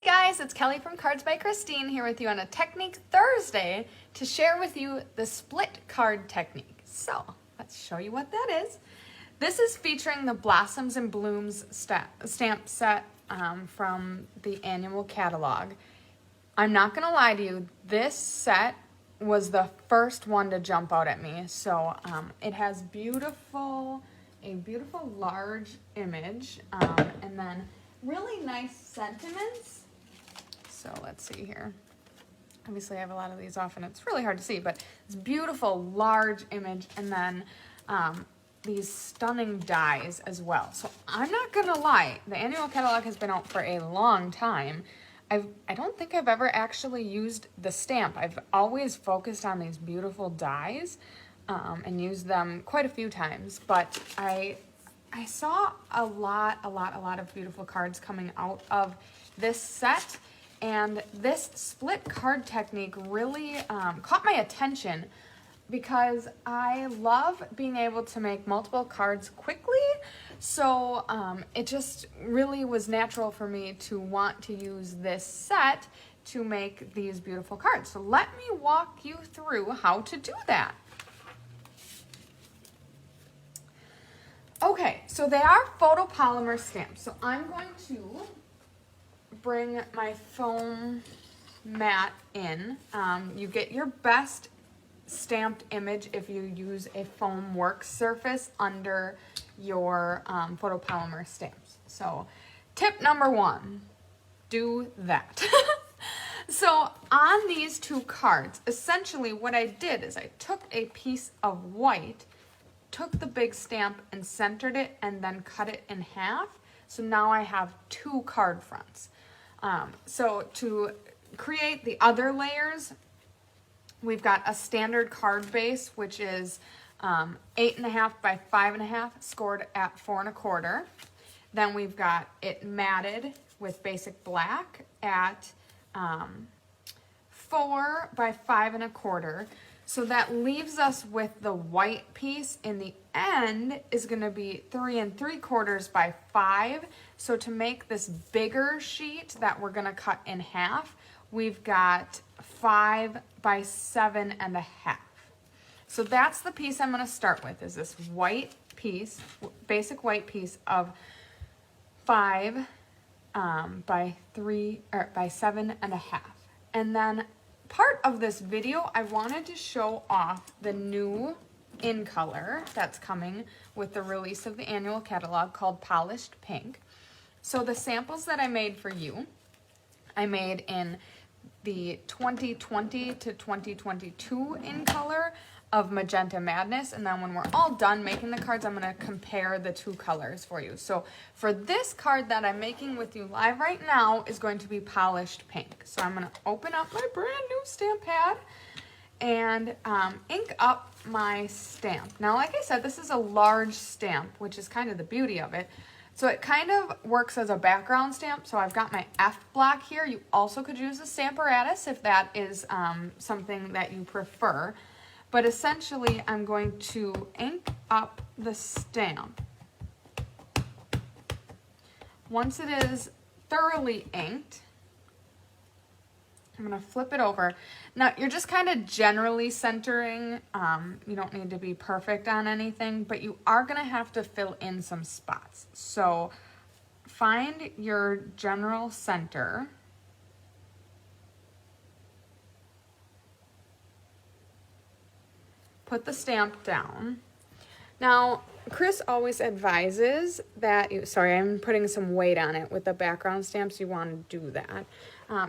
guys, it's Kelly from Cards by Christine here with you on a Technique Thursday to share with you the split card technique. So let's show you what that is. This is featuring the Blossoms and Blooms stamp set from the annual catalog. I'm not gonna lie to you, this set was the first one to jump out at me. So it has a beautiful large image and then really nice sentiments. So let's see here. Obviously I have a lot of these off and it's really hard to see, but it's beautiful large image and then these stunning dies as well. So I'm not gonna lie, the annual catalog has been out for a long time. I don't think I've ever actually used the stamp. I've always focused on these beautiful dies and used them quite a few times, but I saw a lot of beautiful cards coming out of this set, and this split card technique really caught my attention because I love being able to make multiple cards quickly. So it just really was natural for me to want to use this set to make these beautiful cards. So let me walk you through how to do that. Okay, so they are photopolymer stamps. So I'm going to bring my foam mat in. You get your best stamped image if you use a foam work surface under your photopolymer stamps. So tip number one, do that. So on these two cards, essentially what I did is I took a piece of white, took the big stamp and centered it and then cut it in half. So now I have two card fronts. So to create the other layers, we've got a standard card base, which is 8.5 by 5.5, scored at 4 1/4. Then we've got it matted with basic black at 4 by 5 1/4. So that leaves us with the white piece in the end is going to be 3 3/4 by 5. So to make this bigger sheet that we're going to cut in half, we've got 5 by 7 1/2. So that's the piece I'm going to start with, is this white piece, basic white piece of 5 by 7 1/2. And then part of this video, I wanted to show off the new in color that's coming with the release of the annual catalog called Polished Pink. So the samples that I made for you, I made in the 2020 to 2022 in color of Magenta Madness, and then when we're all done making the cards, I'm going to compare the two colors for you. So for this card that I'm making with you live right now is going to be Polished Pink. So I'm going to open up my brand new stamp pad and ink up my stamp. Now, like I said, this is a large stamp, which is kind of the beauty of it. So it kind of works as a background stamp. So I've got my F block here. You also could use a Stamparatus if that is something that you prefer. But essentially, I'm going to ink up the stamp. Once it is thoroughly inked, I'm going to flip it over. Now, you're just kind of generally centering. You don't need to be perfect on anything, but you are going to have to fill in some spots. So find your general center. Put the stamp down. Now, Chris always advises that, I'm putting some weight on it with the background stamps, you want to do that.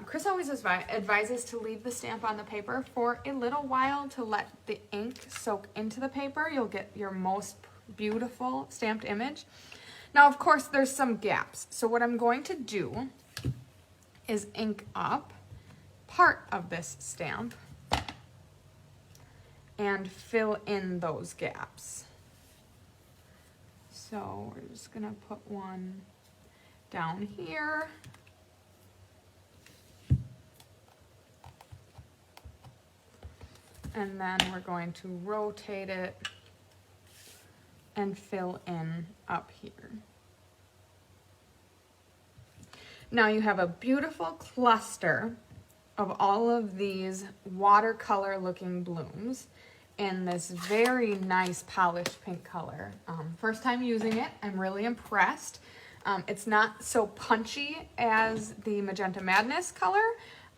Chris always advises to leave the stamp on the paper for a little while to let the ink soak into the paper. You'll get your most beautiful stamped image. Now, of course, there's some gaps. So what I'm going to do is ink up part of this stamp and fill in those gaps. So we're just gonna put one down here. And then we're going to rotate it and fill in up here. Now you have a beautiful cluster of all of these watercolor looking blooms in this very nice polished pink color. First time using it, I'm really impressed. It's not so punchy as the Magenta Madness color.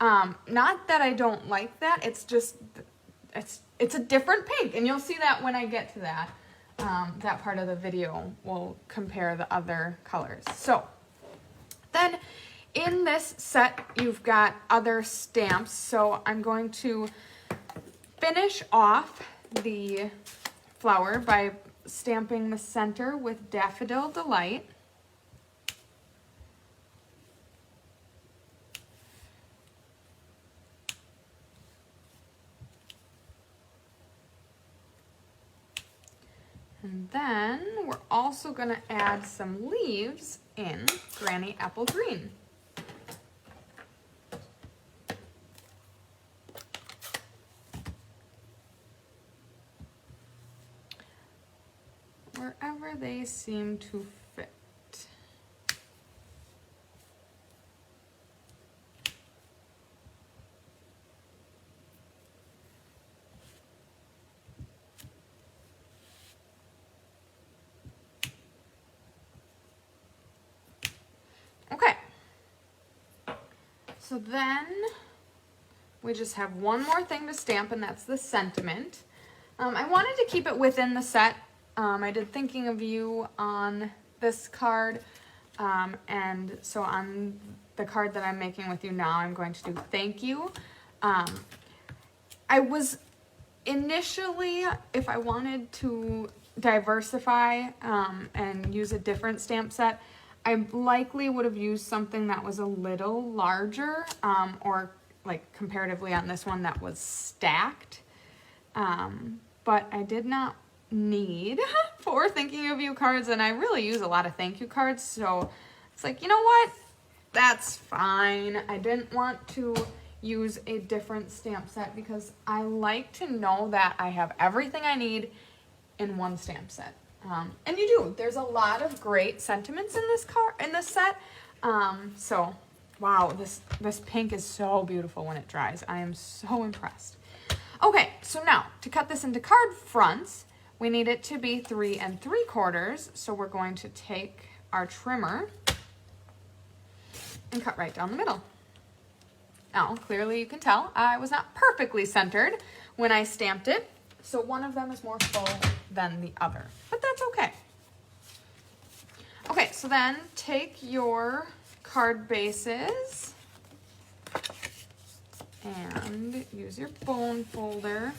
Not that I don't like that, it's just, it's a different pink, and you'll see that when I get to that. That part of the video will compare the other colors. So then in this set, you've got other stamps. So I'm going to finish off the flower by stamping the center with Daffodil Delight. And then we're also going to add some leaves in Granny Apple Green. Wherever they seem to fit. Okay, so then we just have one more thing to stamp, and that's the sentiment. I wanted to keep it within the set. I did Thinking of You on this card, and so on the card that I'm making with you now, I'm going to do Thank You. I was initially, if I wanted to diversify and use a different stamp set, I likely would have used something that was a little larger, or like comparatively on this one that was stacked. But I did not need 4 Thinking of You cards, and I really use a lot of thank you cards, so it's like, you know what? That's fine. I didn't want to use a different stamp set because I like to know that I have everything I need in one stamp set. And you do. There's a lot of great sentiments in this set. So wow, this pink is so beautiful when it dries. I am so impressed. Okay, so now to cut this into card fronts, we need it to be 3 3/4. So we're going to take our trimmer and cut right down the middle. Now, clearly you can tell I was not perfectly centered when I stamped it. So one of them is more full than the other, but that's okay. Okay, so then take your card bases and use your bone folder.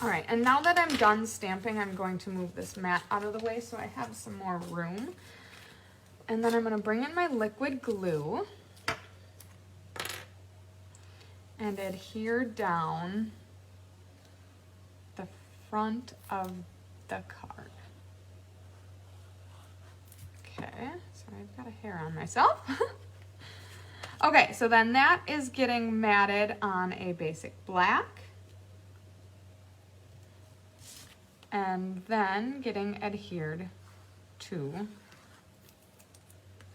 All right, and now that I'm done stamping, I'm going to move this mat out of the way so I have some more room. And then I'm going to bring in my liquid glue and adhere down the front of the card. Okay, so I've got a hair on myself. Okay, so then that is getting matted on a basic black. And then getting adhered to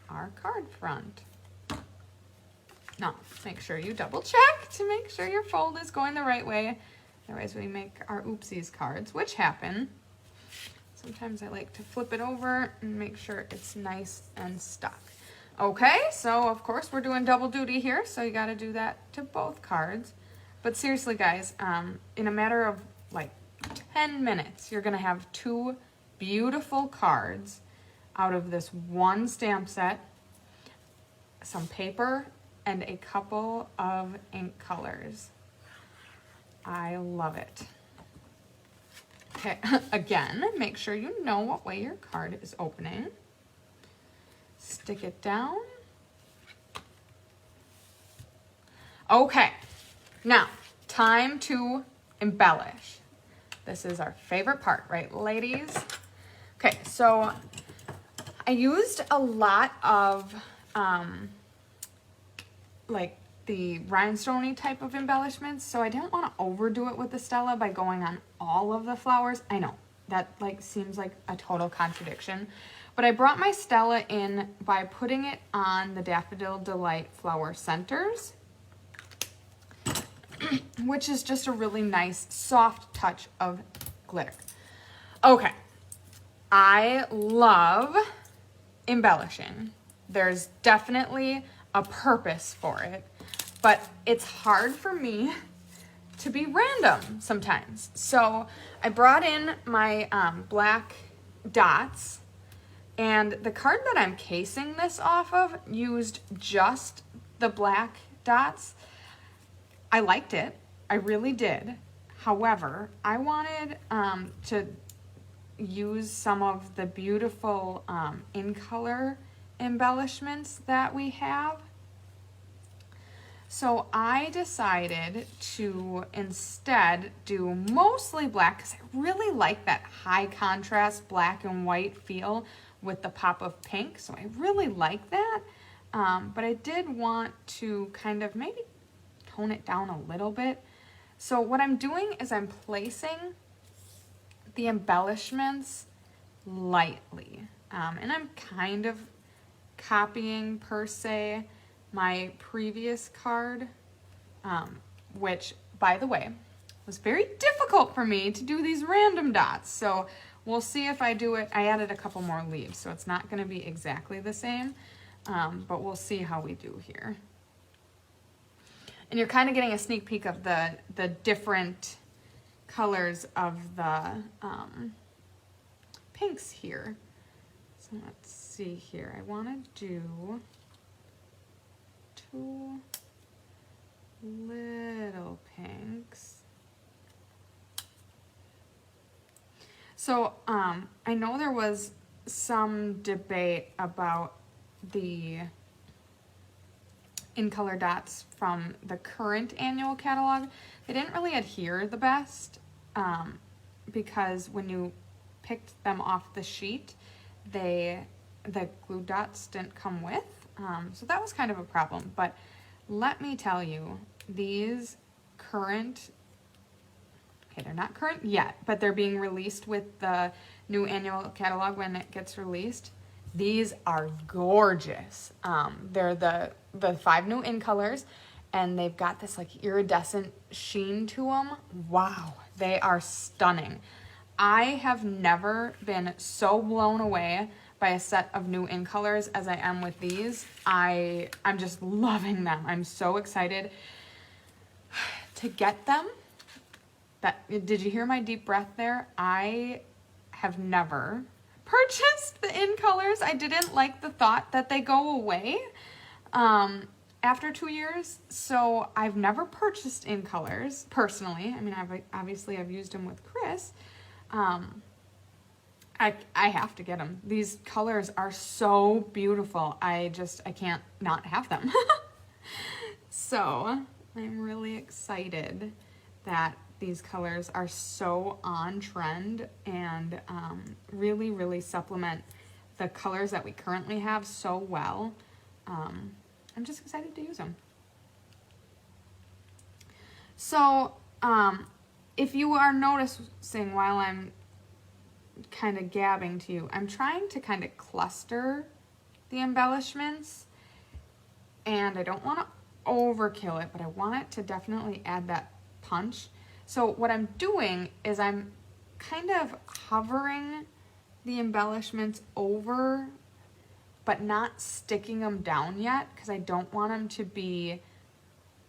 our card front. Now, make sure you double check to make sure your fold is going the right way. Otherwise we make our oopsies cards, which happen. Sometimes I like to flip it over and make sure it's nice and stuck. Okay, so of course we're doing double duty here, so you gotta do that to both cards. But seriously guys, in a matter of like 10 minutes, you're gonna have 2 beautiful cards out of this one stamp set, some paper, and a couple of ink colors. I love it. Okay, again, make sure you know what way your card is opening. Stick it down. Okay, now, time to embellish. This is our favorite part, right, ladies? Okay, so I used a lot of like the rhinestone-y type of embellishments, so I didn't want to overdo it with the Stella by going on all of the flowers. I know that like seems like a total contradiction, But I brought my Stella in by putting it on the Daffodil Delight flower centers, which is just a really nice soft touch of glitter. Okay, I love embellishing. There's definitely a purpose for it, but it's hard for me to be random sometimes. So I brought in my black dots, and the card that I'm casing this off of used just the black dots. I liked it, I really did. However, I wanted to use some of the beautiful in color embellishments that we have. So I decided to instead do mostly black because I really like that high contrast black and white feel with the pop of pink. So I really like that. But I did want to kind of maybe tone it down a little bit. So what I'm doing is I'm placing the embellishments lightly. And I'm kind of copying, per se, my previous card, which, by the way, was very difficult for me to do these random dots. So we'll see if I do it. I added a couple more leaves, so it's not going to be exactly the same, but we'll see how we do here. And you're kind of getting a sneak peek of the different colors of the pinks here. So let's see here. I want to do 2 little pinks. So I know there was some debate about the in color dots from the current annual catalog. They didn't really adhere the best because when you picked them off the sheet, the glue dots didn't come with. So that was kind of a problem, but let me tell you, these current, okay, they're not current yet, but they're being released with the new annual catalog when it gets released. These are gorgeous. They're the 5 new in colors, and they've got this like iridescent sheen to them. Wow, they are stunning. I have never been so blown away by a set of new in colors as I am with these. I'm just loving them. I'm so excited to get them. Did you hear my deep breath there? I have never purchased the in colors. I didn't like the thought that they go away after 2 years, so I've never purchased in colors personally. I mean, I've used them with Chris. I have to get them. These colors are so beautiful. I can't not have them. So I'm really excited that these colors are so on trend and really, really supplement the colors that we currently have so well. I'm just excited to use them. So if you are noticing while I'm kind of gabbing to you, I'm trying to kind of cluster the embellishments, and I don't want to overkill it, but I want it to definitely add that punch. So what I'm doing is I'm kind of hovering the embellishments over, but not sticking them down yet, because I don't want them to be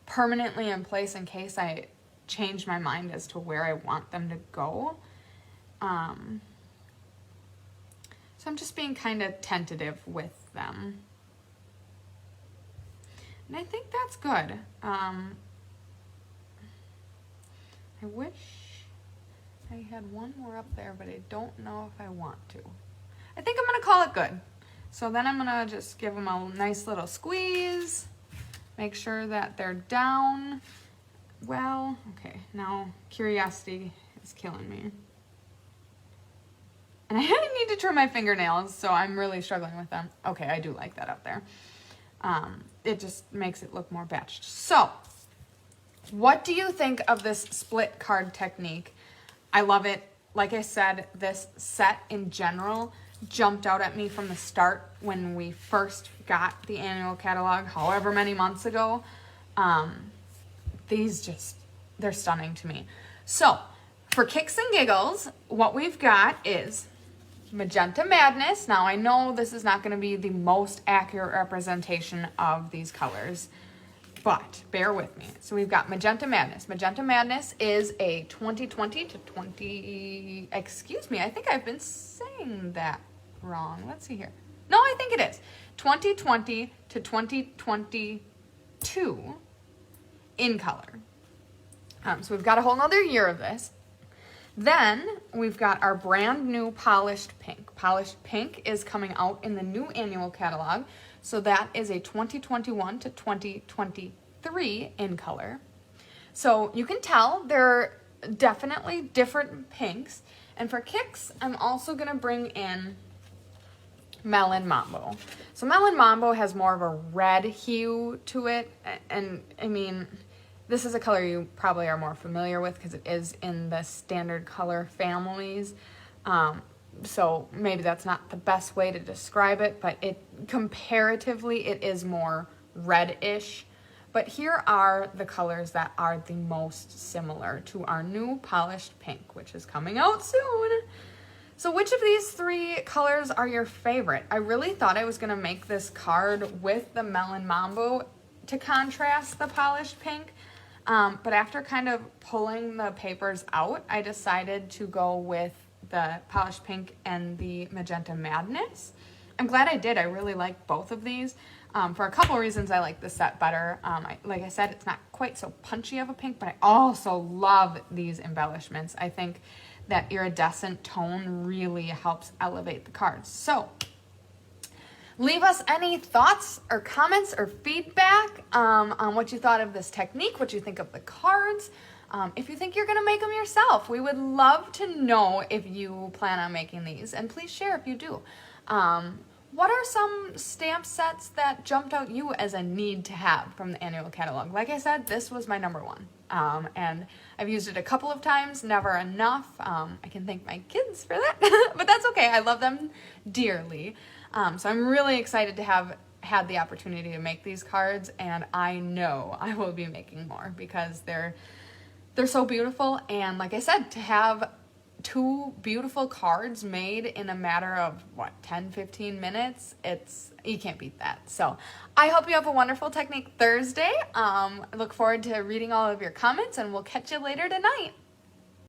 permanently in place in case I change my mind as to where I want them to go. So I'm just being kind of tentative with them. And I think that's good. I wish I had one more up there, but I don't know if I want to. I think I'm going to call it good. So then I'm going to just give them a nice little squeeze. Make sure that they're down well. Okay, now curiosity is killing me. And I need to trim my fingernails, so I'm really struggling with them. Okay, I do like that up there. It just makes it look more batched. So, what do you think of this split card technique? I love it. Like I said, this set in general jumped out at me from the start when we first got the annual catalog, however many months ago. These just, they're stunning to me. So for kicks and giggles, what we've got is Magenta Madness. Now I know this is not going to be the most accurate representation of these colors, but bear with me. So we've got Magenta Madness. Magenta Madness is a 2020 to 20, excuse me, I think I've been saying that wrong. Let's see here. No, I think it is. 2020 to 2022 in color. So we've got a whole nother year of this. Then we've got our brand new Polished Pink. Polished Pink is coming out in the new annual catalog. So that is a 2021 to 2023 in color. So you can tell they're definitely different pinks. And for kicks, I'm also going to bring in Melon Mambo. So Melon Mambo has more of a red hue to it. And I mean, this is a color you probably are more familiar with because it is in the standard color families. So maybe that's not the best way to describe it, but comparatively it is more reddish. But here are the colors that are the most similar to our new Polished Pink, which is coming out soon. So which of these three colors are your favorite? I really thought I was going to make this card with the Melon Mambo to contrast the Polished Pink. But after kind of pulling the papers out, I decided to go with the Polished Pink and the Magenta Madness. I'm glad I did. I really like both of these. For a couple reasons, I like this set better. Like I said, it's not quite so punchy of a pink, but I also love these embellishments. I think that iridescent tone really helps elevate the cards. So leave us any thoughts or comments or feedback on what you thought of this technique, what you think of the cards. If you think you're going to make them yourself, we would love to know if you plan on making these. And please share if you do. What are some stamp sets that jumped out you as a need to have from the annual catalog? Like I said, this was my number one. And I've used it a couple of times, never enough. I can thank my kids for that, but that's okay. I love them dearly. So I'm really excited to have had the opportunity to make these cards, and I know I will be making more because they're so beautiful. And like I said, to have two beautiful cards made in a matter of 10-15 minutes, you can't beat that. So I hope you have a wonderful Technique Thursday. I look forward to reading all of your comments, and we'll catch you later tonight.